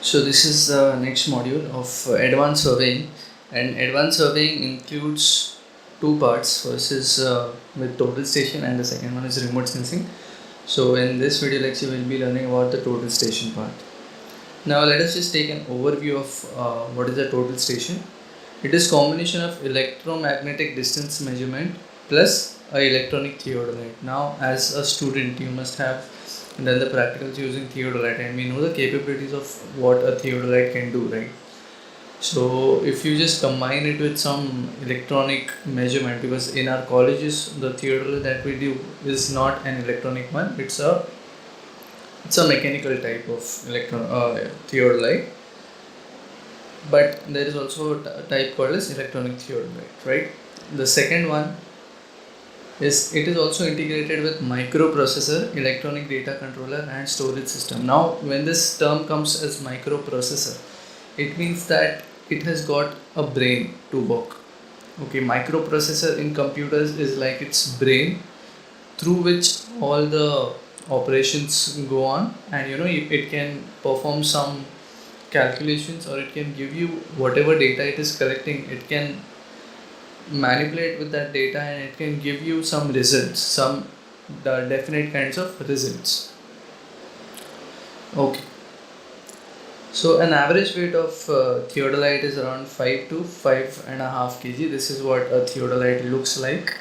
So this is the next module of advanced surveying, and advanced surveying includes two parts. First is with total station, and the second one is remote sensing. So in this video lecture, we'll be learning about the total station part. Now let us just take an overview of what is a total station. It is combination of electromagnetic distance measurement plus a electronic theodolite. Now as a student, you must have done the practicals using theodolite, and we know the capabilities of what a theodolite can do, right? So if you just combine it with some electronic measurement, because in our colleges the theodolite that we do is not an electronic one, it's a mechanical type of theodolite, but there is also a type called as electronic theodolite, right? The second one is it is also integrated with microprocessor, electronic data controller and storage system. Now when this term comes as microprocessor, it means that it has got a brain to work. Okay, microprocessor in computers is like its brain through which all the operations go on, and it can perform some calculations, or it can give you whatever data it is collecting. It can manipulate with that data and it can give you some results, some definite kinds of results. Okay, so an average weight of theodolite is around 5 to 5.5 kg. This is what a theodolite looks like.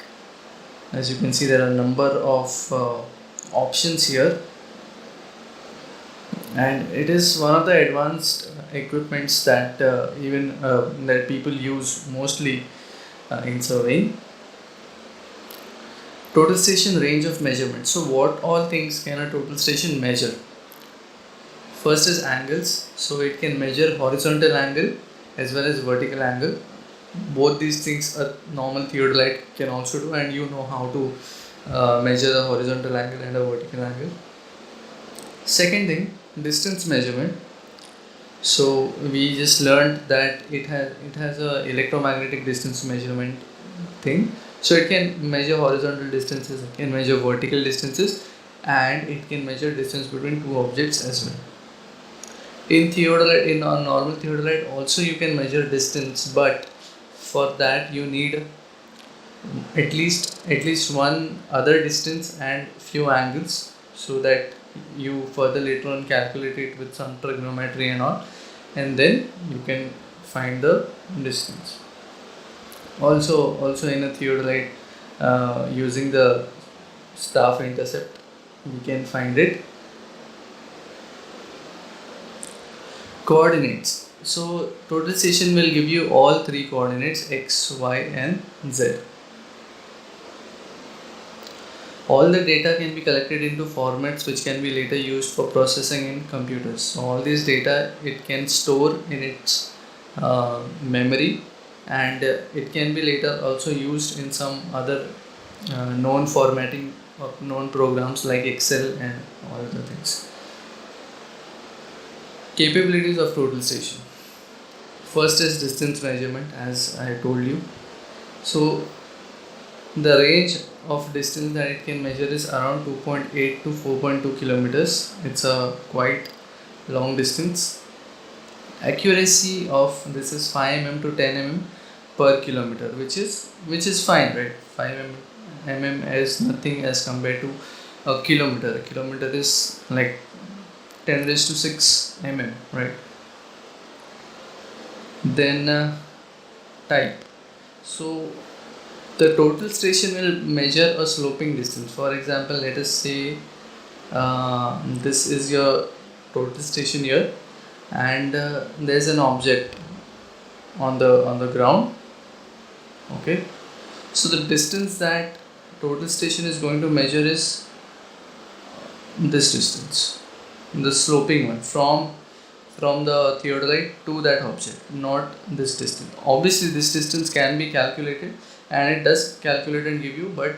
As you can see, there are a number of options here, and it is one of the advanced equipments that that people use mostly in surveying. Total station range of measurement. So what all things can a total station measure? First is angles. So it can measure horizontal angle as well as vertical angle. Both these things a normal theodolite can also do, and you know how to measure the horizontal angle and a vertical angle. Second thing, distance measurement. So we just learned that it has a electromagnetic distance measurement thing. So it can measure horizontal distances, it can measure vertical distances, and it can measure distance between two objects as well. In theodolite, in a normal theodolite also you can measure distance, but for that you need at least one other distance and few angles, so that you further later on calculate it with some trigonometry and all, and then you can find the distance. Also in a theodolite, using the staff intercept, we can find it. Coordinates. So total station will give you all three coordinates, x, y and z. All the data can be collected into formats which can be later used for processing in computers. So all this data it can store in its memory, and it can be later also used in some other known formatting of known programs like Excel and all other things. Capabilities of total station. First is distance measurement, as I told you. So the range of distance that it can measure is around 2.8 to 4.2 kilometers. It's a quite long distance. Accuracy of this is 5 mm to 10 mm per kilometer, which is fine, right? 5 mm is nothing as compared to a kilometer. A kilometer is like 10 raised to 6 mm, right? Then type. So the total station will measure a sloping distance. For example, let us say this is your total station here, and there's an object on the ground. Okay, so the distance that total station is going to measure is this distance, the sloping one, from the theodolite to that object, not this distance. Obviously this distance can be calculated, and it does calculate and give you, but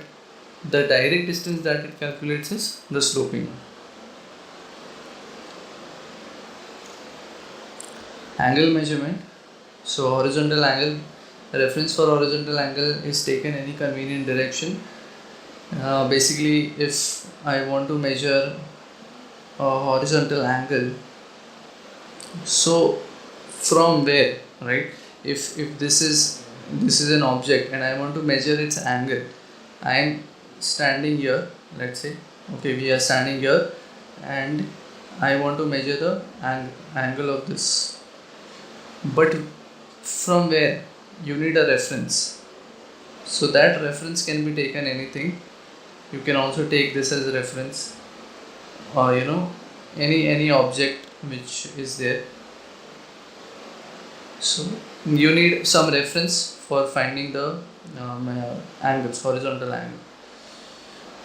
the direct distance that it calculates is the sloping one. Angle measurement. So horizontal angle, reference for horizontal angle is taken any convenient direction. Basically, if I want to measure a horizontal angle, So from where, right? If this is an object and I want to measure its angle, I am standing here, let's say, okay, we are standing here, and I want to measure the angle of this. But from where? You need a reference. So that reference can be taken anything. You can also take this as a reference, or any object which is there. So you need some reference for finding the angles, horizontal angle.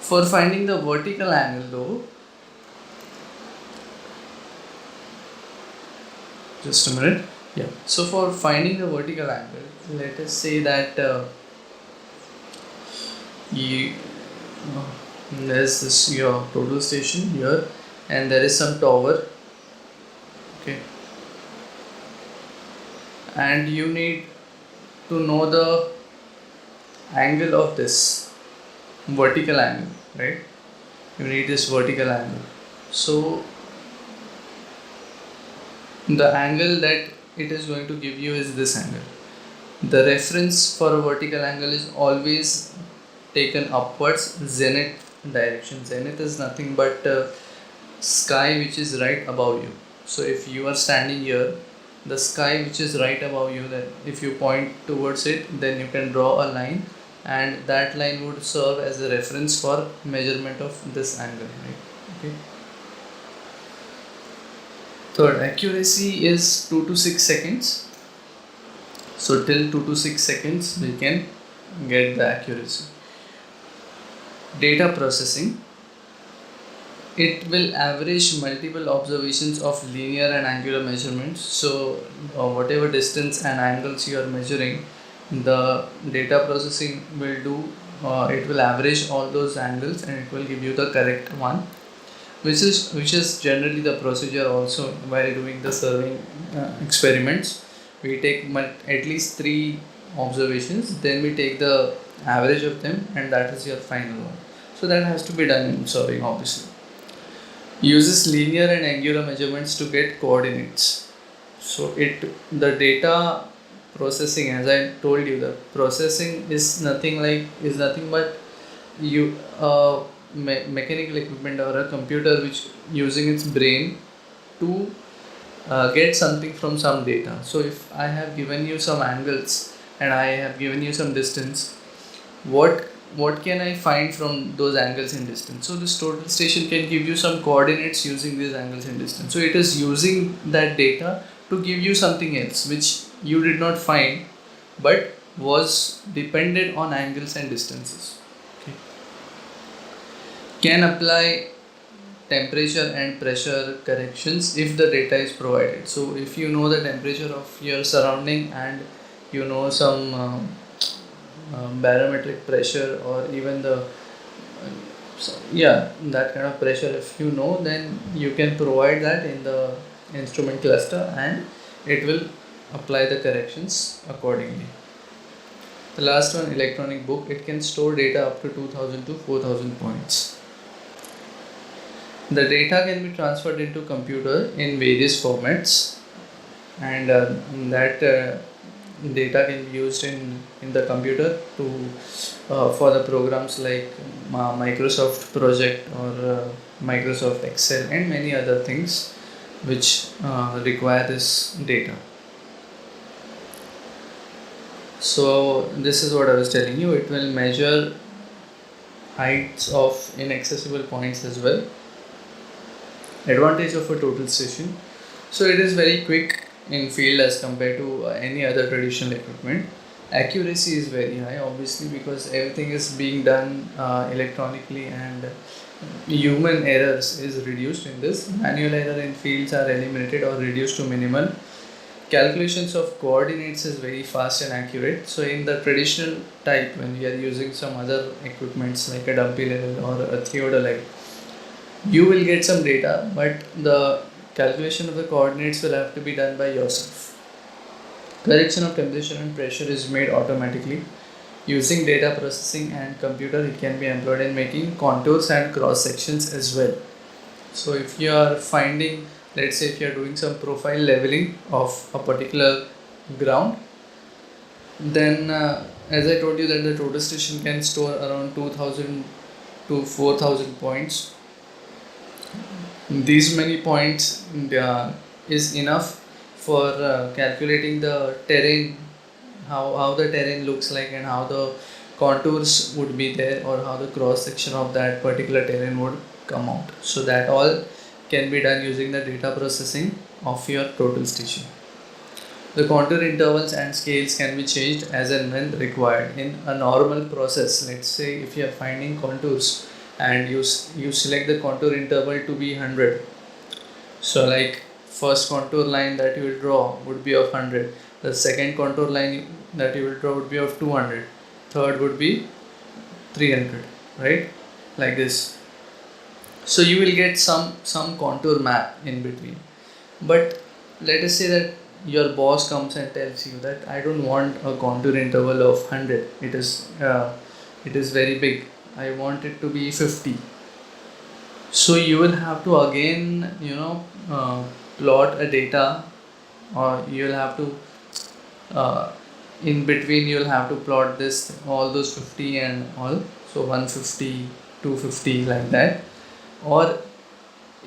For finding the vertical angle though, just a minute. Yeah. So for finding the vertical angle, let us say that you there's this your total station here, and there is some tower. Okay. And you need to know the angle of this vertical angle, right? You need this vertical angle. So the angle that it is going to give you is this angle. The reference for a vertical angle is always taken upwards, zenith direction. Zenith is nothing but sky which is right above you. So if you are standing here, the sky which is right above you, then if you point towards it, then you can draw a line, and that line would serve as a reference for measurement of this angle, right? Okay. Third, accuracy is 2 to 6 seconds. So till 2 to 6 seconds we can get the accuracy. Data processing, it will average multiple observations of linear and angular measurements. So whatever distance and angles you are measuring, the data processing will do, it will average all those angles and it will give you the correct one, which is generally the procedure also while doing the surveying experiments. We take at least 3 observations, then we take the average of them, and that is your final one. So that has to be done in surveying, obviously. Uses linear and angular measurements to get coordinates. So the data processing, as I told you, the processing is nothing but you mechanical equipment or a computer which using its brain to get something from some data. So if I have given you some angles and I have given you some distance, what can I find from those angles and distance? So this total station can give you some coordinates using these angles and distance. So it is using that data to give you something else which you did not find but was dependent on angles and distances. Okay. Can apply temperature and pressure corrections if the data is provided. So if you know the temperature of your surrounding and you know some barometric pressure, or even that kind of pressure, if you know, then you can provide that in the instrument cluster and it will apply the corrections accordingly. The last one, electronic book, it can store data up to 2000 to 4000 points. The data can be transferred into computer in various formats, and that data can be used in the computer to for the programs like Microsoft Project or Microsoft Excel and many other things which require this data. So this is what I was telling you. It will measure heights of inaccessible points as well. Advantage of a total station. So it is very quick in field as compared to any other traditional equipment. Accuracy is very high, obviously, because everything is being done electronically, and human errors is reduced in this. Manual error in fields are eliminated or reduced to minimal. Calculations of coordinates is very fast and accurate. So in the traditional type, when we are using some other equipments like a dumpy level or a theodolite, you will get some data, but the calculation of the coordinates will have to be done by yourself. Correction of temperature and pressure is made automatically. Using data processing and computer, it can be employed in making contours and cross sections as well. So if you are finding let's say if you are doing some profile leveling of a particular ground, then as I told you that the total station can store around 2000 to 4000 points. These many points is enough for calculating the terrain, how the terrain looks like and how the contours would be there, or how the cross section of that particular terrain would come out. So that all can be done using the data processing of your total station. The contour intervals and scales can be changed as and when required. In a normal process, let's say if you are finding contours and you select the contour interval to be 100. So like first contour line that you will draw would be of 100. The second contour line that you will draw would be of 200. Third would be 300, right? Like this. So you will get some contour map in between. But let us say that your boss comes and tells you that I don't want a contour interval of 100. It is very big. I want it to be 50. So you will have to again plot a data, or you will have to in between you will have to plot this all those 50 and all, so 150, 250, like that. Or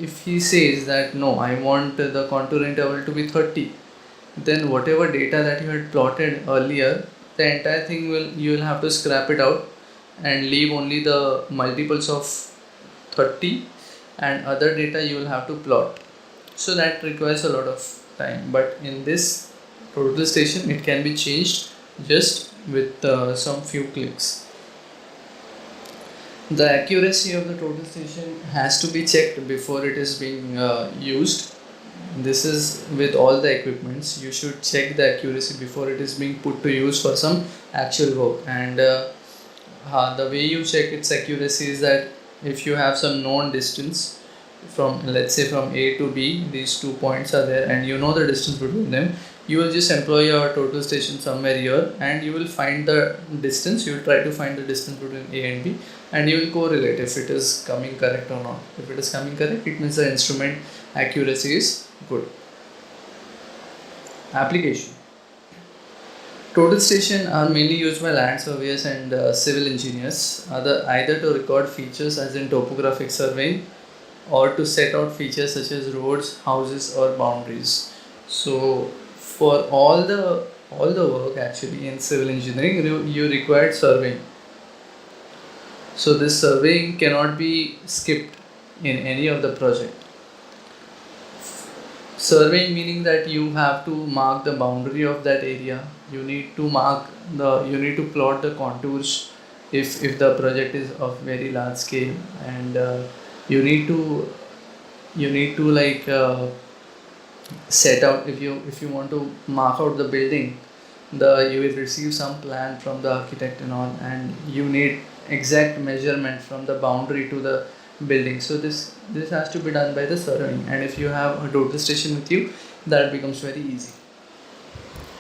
if he says that no, I want the contour interval to be 30, then whatever data that you had plotted earlier, the entire thing you will have to scrap it out and leave only the multiples of 30, and other data you will have to plot. So that requires a lot of time, but in this total station it can be changed just with some few clicks. The accuracy of the total station has to be checked before it is being used. This is with all the equipments. You should check the accuracy before it is being put to use for some actual work. And the way you check its accuracy is that if you have some known distance from, let's say from A to B, these 2 points are there and you know the distance between them, you will just employ your total station somewhere here and you will find the distance. You will try to find the distance between A and B, and you will correlate if it is coming correct or not. If it is coming correct, it means the instrument accuracy is good. Application. Total station are mainly used by land surveyors and civil engineers, either to record features as in topographic surveying, or to set out features such as roads, houses, or boundaries. So for all the work actually in civil engineering, you require surveying. So this surveying cannot be skipped in any of the project. Surveying meaning that you have to mark the boundary of that area. You need to plot the contours if the project is of very large scale, and you need to like set out, if you want to mark out the building, you will receive some plan from the architect and all, and you need exact measurement from the boundary to the building. So this has to be done by the surveying, and if you have a total station with you, that becomes very easy.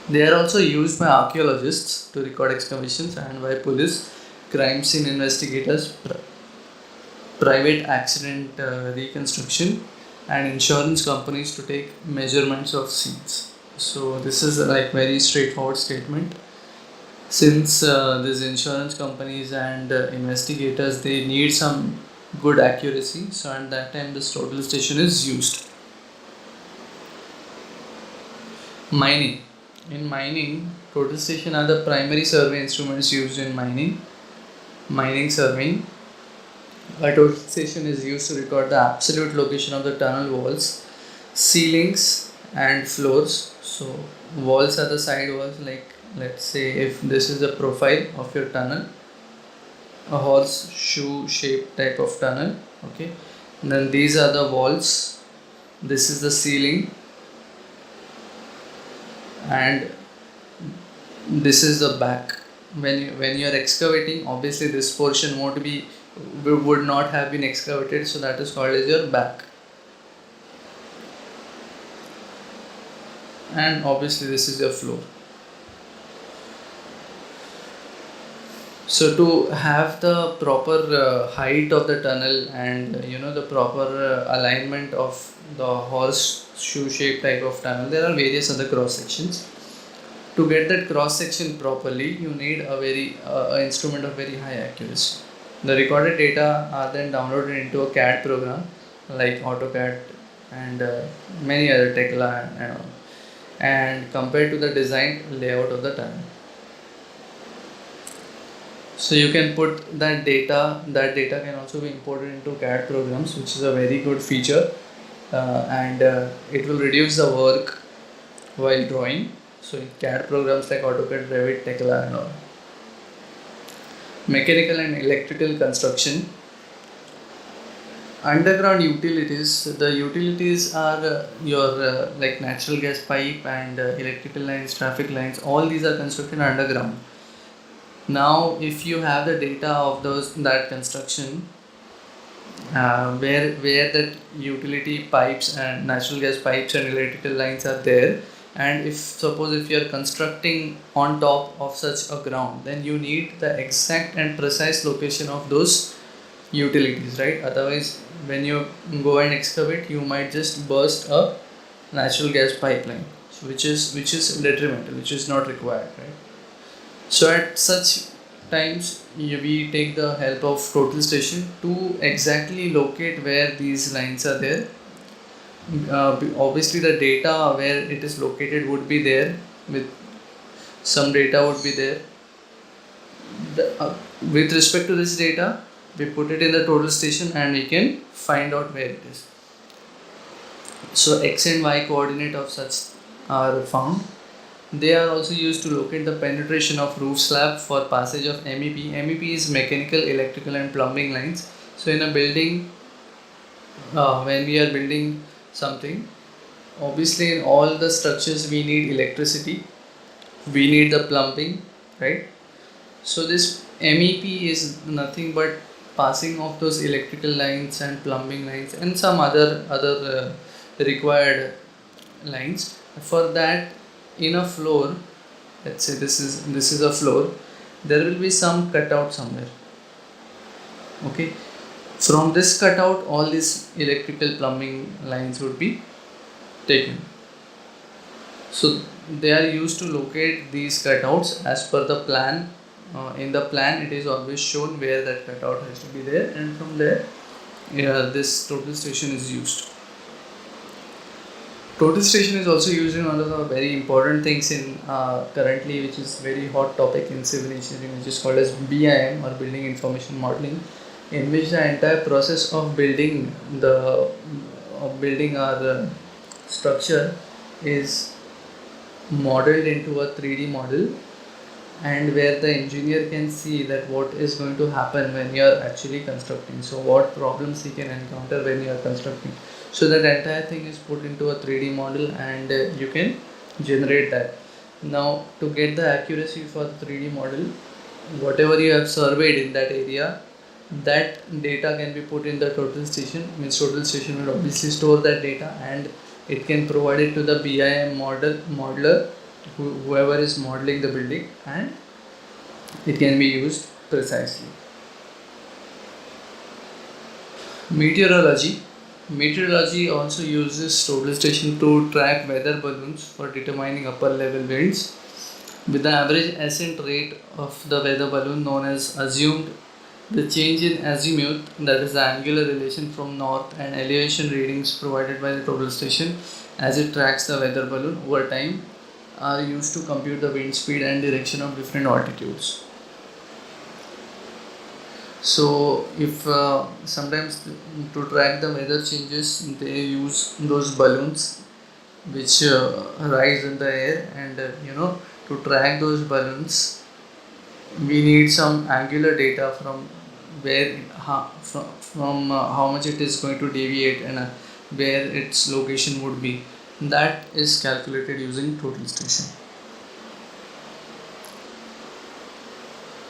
They are also used by archaeologists to record excavations, and by police, crime scene investigators, private accident reconstruction, and insurance companies to take measurements of scenes. So this is like very straightforward statement. Since these insurance companies and investigators, they need some good accuracy, so at that time this total station is used. Mining. In mining, total station are the primary survey instruments used in mining surveying. A total station is used to record the absolute location of the tunnel walls, ceilings, and floors. So walls are the side walls, like let's say if this is the profile of your tunnel, a horseshoe shaped type of tunnel, okay, and then these are the walls, this is the ceiling, and this is the back. When you are excavating, obviously this portion would not have been excavated, so that is called as your back. And obviously this is your floor. So to have the proper height of the tunnel and the proper alignment of the horseshoe shape type of tunnel, there are various other cross sections. To get that cross section properly, you need a very instrument of very high accuracy. The recorded data are then downloaded into a CAD program like AutoCAD and many other Tekla and all, and compared to the designed layout of the tunnel. So you can put that data. That data can also be imported into CAD programs, which is a very good feature, and it will reduce the work while drawing. So in CAD programs like AutoCAD, Revit, Tekla, and all. Mechanical and electrical construction. Underground utilities. The utilities are your like natural gas pipe and electrical lines, traffic lines. All these are constructed underground. Now, if you have the data of that construction, where that utility pipes and natural gas pipes and electrical lines are there, and if suppose if you are constructing on top of such a ground, then you need the exact and precise location of those utilities, right? Otherwise, when you go and excavate, you might just burst a natural gas pipeline, so which is detrimental, which is not required, right? So at such times we take the help of total station to exactly locate where these lines are there. Obviously the data where it is located would be there, with some data would be there. With respect to this data, we put it in the total station and we can find out where it is. So x and y coordinate of such are found. They are also used to locate the penetration of roof slab for passage of MEP. MEP is mechanical, electrical and plumbing lines. So in a building, when we are building something, obviously in all the structures we need electricity, we need the plumbing, right? So this MEP is nothing but passing of those electrical lines and plumbing lines and some other required lines. For that, in a floor, let's say this is a floor, there will be some cutout somewhere. Okay, from this cutout, all these electrical plumbing lines would be taken. So they are used to locate these cutouts as per the plan. In the plan, it is always shown where that cutout has to be there, and from there, this total station is used. Total station is also used in one of the very important things in currently, which is very hot topic in civil engineering, which is called as BIM or Building Information Modeling, in which the entire process of building our structure is modeled into a 3D model, and where the engineer can see that what is going to happen when you are actually constructing. So what problems he can encounter when you are constructing. So that entire thing is put into a 3D model, and you can generate that. Now to get the accuracy for the 3D model, whatever you have surveyed in that area, that data can be put in the total station. Means total station will obviously store that data, and it can provide it to the BIM modeler, whoever is modeling the building, and it can be used precisely. Meteorology also uses total station to track weather balloons for determining upper level winds, with the average ascent rate of the weather balloon known as assumed. The change in azimuth, that is the angular relation from north, and elevation readings provided by the total station as it tracks the weather balloon over time, are used to compute the wind speed and direction of different altitudes. So if sometimes to track the weather changes, they use those balloons which rise in the air, and to track those balloons, we need some angular data from where from how much it is going to deviate, and where its location would be. That is calculated using total station.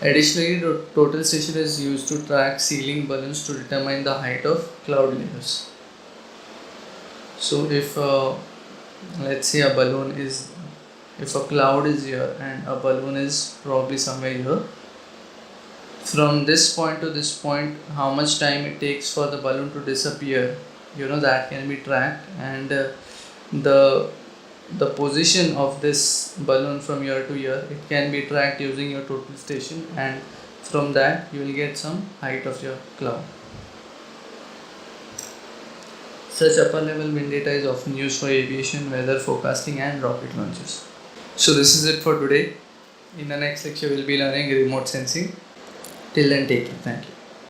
Additionally, the total station is used to track ceiling balloons to determine the height of cloud layers. So if let's say if a cloud is here and a balloon is probably somewhere here, from this point to this point, how much time it takes for the balloon to disappear, that can be tracked. And the the position of this balloon from year to year, it can be tracked using your total station, and from that you will get some height of your cloud. Such upper level wind data is often used for aviation, weather forecasting and rocket launches. So this is it for today. In the next lecture we'll be learning remote sensing. Till then, take care. Thank you.